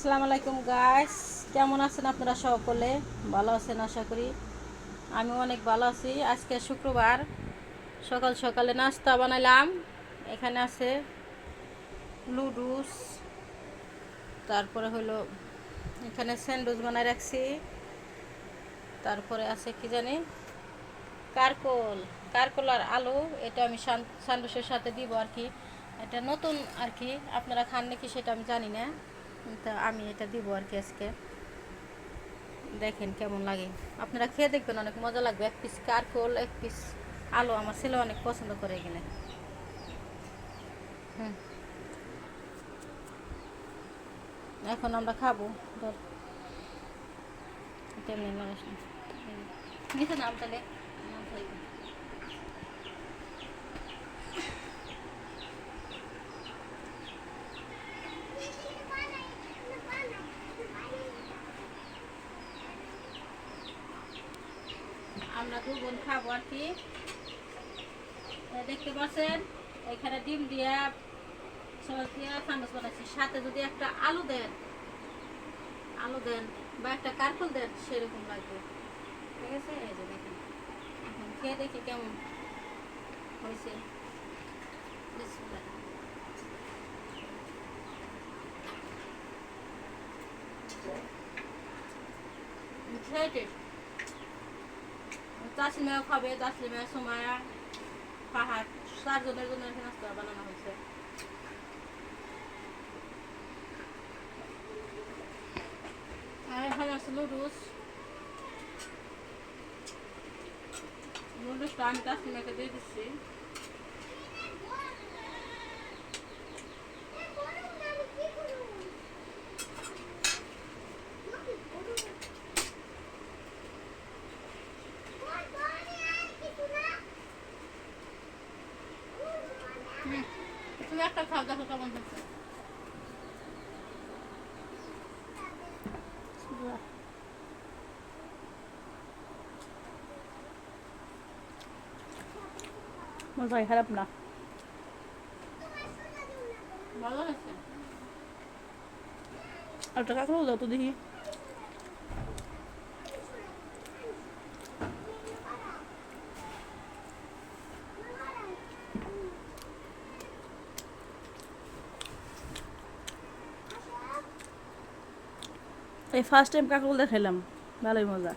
আসসালামু আলাইকুম গাইস, কেমন আছেন আপনারা? সকলে ভালো আছেন আশা করি। আমি অনেক ভালো আছি। আজকে শুক্রবার, সকাল সকালে নাস্তা বানাইলাম। এখানে আছে লুডুস, তারপরে হলো এখানে স্যান্ডউইচ বানাই রাখছি, তারপরে আছে কি জানি কারকোল কারকোল আর আলু। এটা আমি স্যান্ডউইচের সাথে দিব আর কি। এটা নতুন আর কি, আপনারা খান নাকি সেটা আমি জানি না, তা আমি এটা দিব আর কি আজকে। দেখেন কেমন লাগে, আপনারা খেয়ে দেখবেন, অনেক মজা লাগবে। এক পিস কারকোল, এক পিস আলু, আমার ছেলে অনেক পছন্দ করে এখানে। হুম, এখন আমরা খাবো। ধর তেমনি মানুষ নিচে নাম তাহলে নাম তাহলে। আমরা দু বোন খাবো আর কি। দেখতে পাচ্ছেন এখানে ডিম দিয়া সস দিয়া স্যান্ডউইচ বানাচ্ছি, সাথে যদি একটা আলু দেন বা একটা কারকল দেন সেরকম লাগবে। ঠিক আছে, এই যে দেখেন, এখন খেয়ে দেখি কেমন হয়েছে। বিসমিল্লাহ। Excited. তাসলিমাও খাবে, তাসলিমা, সুমায়া, ফাহাদ, 4 জনের জন্য এখানে নাস্তা বানানো হয়েছে। আর এখানে আছে নুডলসটা আমি তাসলিমাকে দিয়ে দিচ্ছি। তুমি একটা খাও, দেখো কেমন হচ্ছে। মজাই খারাপ না, ভালো হয়েছে। আর টাকা করে দাও তো দেখি। এই ফার্স্ট টাইম কাঁকরোল খেলাম, ভালোই মজা।